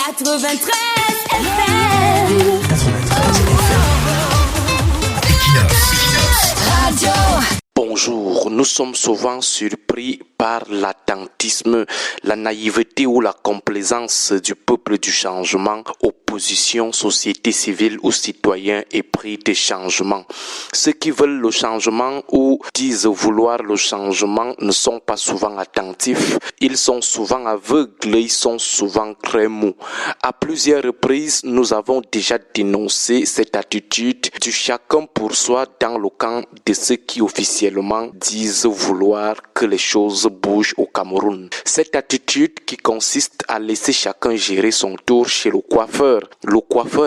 93 FM. Radio. Bonjour, nous sommes souvent surpris par l'attentisme, la naïveté ou la complaisance du peuple du changement, opposition, société civile ou citoyens épris de changement. Ceux qui veulent le changement ou disent vouloir le changement ne sont pas souvent attentifs, ils sont souvent aveugles, ils sont souvent très mous. À plusieurs reprises, nous avons déjà dénoncé cette attitude du chacun pour soi dans le camp de ceux qui officiellement disent vouloir que les choses bougent au Cameroun. Cette attitude qui consiste à laisser chacun gérer son tour chez le coiffeur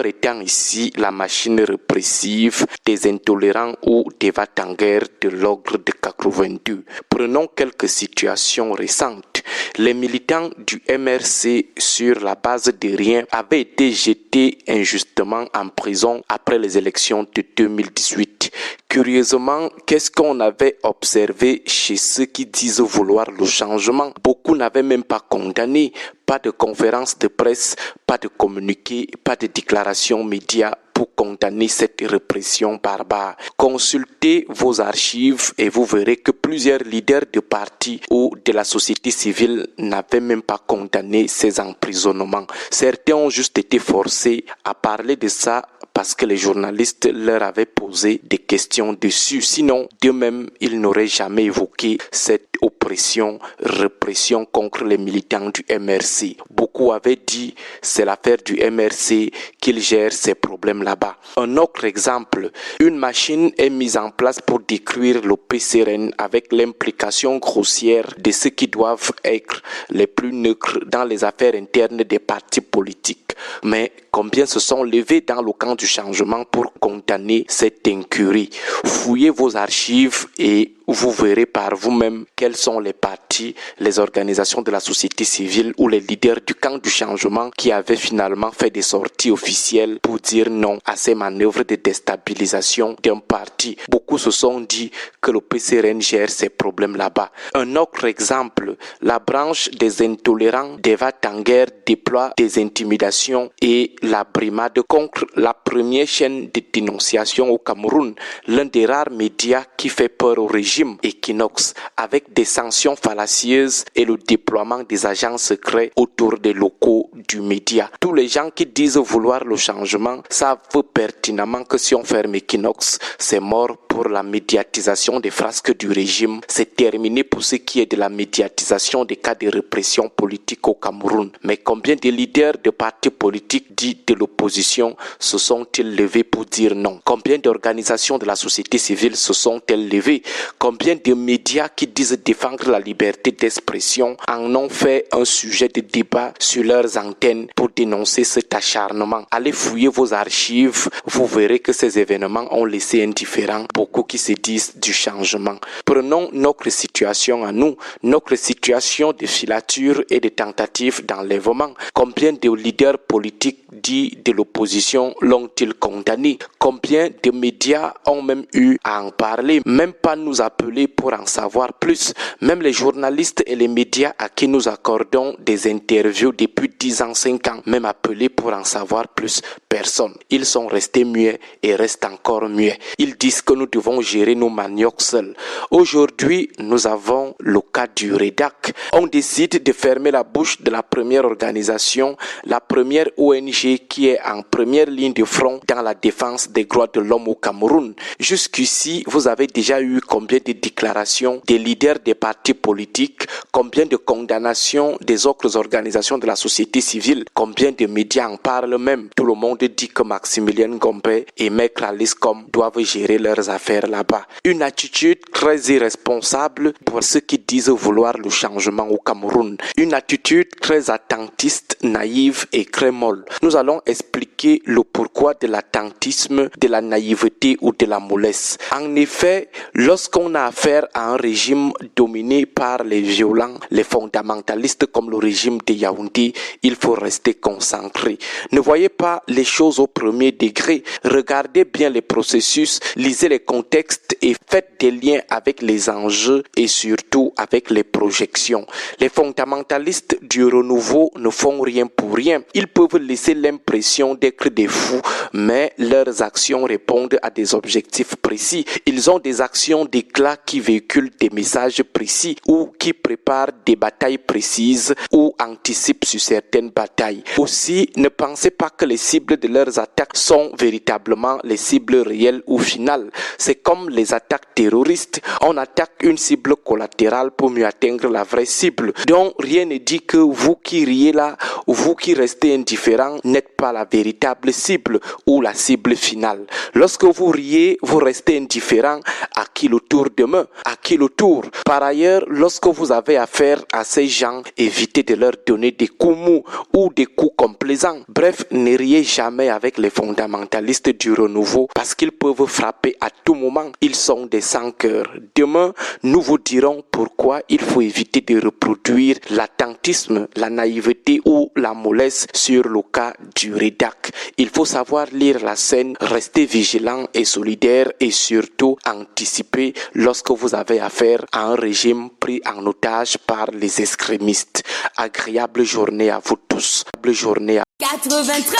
étant ici la machine répressive des intolérants ou des va-t-en-guerre de l'ogre de 82. Prenons quelques situations récentes. Les militants du MRC, sur la base de rien, avaient été jetés injustement en prison après les élections de 2018. Curieusement, qu'est-ce qu'on avait observé chez ceux qui disent vouloir le changement? Beaucoup n'avaient même pas condamné, pas de conférence de presse, pas de communiqué, pas de déclaration médias pour condamner cette répression barbare. Consultez vos archives et vous verrez que plusieurs leaders de partis ou de la société civile n'avaient même pas condamné ces emprisonnements. Certains ont juste été forcés à parler de ça parce que les journalistes leur avaient posé des questions dessus. Sinon, d'eux-mêmes, ils n'auraient jamais évoqué cette oppression, répression contre les militants du MRC. Beaucoup avaient dit c'est l'affaire du MRC qu'il gère ces problèmes là-bas. Un autre exemple, une machine est mise en place pour détruire le PCRN avec l'implication grossière de ceux qui doivent être les plus neutres dans les affaires internes des partis politiques. Mais combien se sont levés dans le camp du changement pour condamner cette incurie? Fouillez vos archives et vous verrez par vous-même quels sont les partis, les organisations de la société civile ou les leaders du camp du changement qui avaient finalement fait des sorties officielles pour dire non à ces manœuvres de déstabilisation d'un parti. Beaucoup se sont dit que le PCRN gère ces problèmes là-bas. Un autre exemple, la branche des intolérants des va-t-en-guerre déploie des intimidations et la brimade contre la première chaîne de dénonciation au Cameroun, l'un des rares médias qui fait peur au régime, Equinox, avec des sanctions fallacieuses et le déploiement des agents secrets autour des locaux du média. Tous les gens qui disent vouloir le changement savent pertinemment que si on ferme Equinox, c'est mort pour la médiatisation des frasques du régime. C'est terminé pour ce qui est de la médiatisation des cas de répression politique au Cameroun. Mais combien de leaders de partis politiques dits de l'opposition se sont-ils levés pour dire non? Combien d'organisations de la société civile se sont-elles levées? Combien de médias qui disent défendre la liberté d'expression en ont fait un sujet de débat sur leurs antennes pour dénoncer cet acharnement? Allez fouiller vos archives, vous verrez que ces événements ont laissé indifférents beaucoup qui se disent du changement. Prenons notre situation à nous, notre situation de filature et de tentatives d'enlèvement. Combien de leaders politiques dits de l'opposition l'ont-ils condamné? Combien de médias ont même eu à en parler? Même pas nous appeler pour en savoir plus. Même les journalistes et les médias à qui nous accordons des interviews depuis 10 ans, 5 ans, même appelés pour en savoir plus, personne. Ils sont restés muets et restent encore muets. Ils disent que nous devons gérer nos maniocs seuls. Aujourd'hui, nous avons le cas du REDAC. On décide de fermer la bouche de la première organisation, la première ONG qui est en première ligne de front dans la défense des droits de l'homme au Cameroun. Jusqu'ici, vous avez déjà eu combien de déclarations des leaders des partis politiques, combien de condamnations des autres organisations de la société civile, combien de médias en parlent même. Tout le monde dit que Maximilien Gombe et Maître Alice Com doivent gérer leurs affaires là-bas. Une attitude très irresponsable pour ceux qui disent vouloir le changement au Cameroun. Une attitude très attentiste, naïve et très molle. Nous nous allons expliquer le pourquoi de l'attentisme, de la naïveté ou de la mollesse. En effet, lorsqu'on a affaire à un régime dominé par les violents, les fondamentalistes comme le régime de Yaoundé, il faut rester concentré. Ne voyez pas les choses au premier degré. Regardez bien les processus, lisez les contextes et faites des liens avec les enjeux et surtout avec les projections. Les fondamentalistes du renouveau ne font rien pour rien. Ils peuvent laisser l'impression d'être des fous, mais leurs actions répondent à des objectifs précis. Ils ont des actions d'éclat qui véhiculent des messages précis ou qui préparent des batailles précises ou anticipent sur certaines batailles. Aussi, ne pensez pas que les cibles de leurs attaques sont véritablement les cibles réelles ou finales. C'est comme les attaques terroristes. On attaque une cible collatérale pour mieux atteindre la vraie cible. Donc, rien ne dit que vous qui riez là, vous qui restez indifférent, n'êtes pas la véritable cible ou la cible finale. Lorsque vous riez, vous restez indifférent. À qui le tour demain? À qui le tour? Par ailleurs, lorsque vous avez affaire à ces gens, évitez de leur donner des coups mous ou des coups complaisants. Bref, ne riez jamais avec les fondamentalistes du renouveau parce qu'ils peuvent frapper à tout moment. Ils sont des sans-cœurs. Demain, nous vous dirons pourquoi il faut éviter de reproduire l'attentisme, la naïveté ou la mollesse sur le cas du rédac. Il faut savoir lire la scène, rester vigilant et solidaire et surtout anticiper lorsque vous avez affaire à un régime pris en otage par les extrémistes. Agréable journée à vous tous. Agréable journée à 93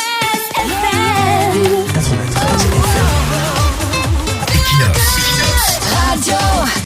FM.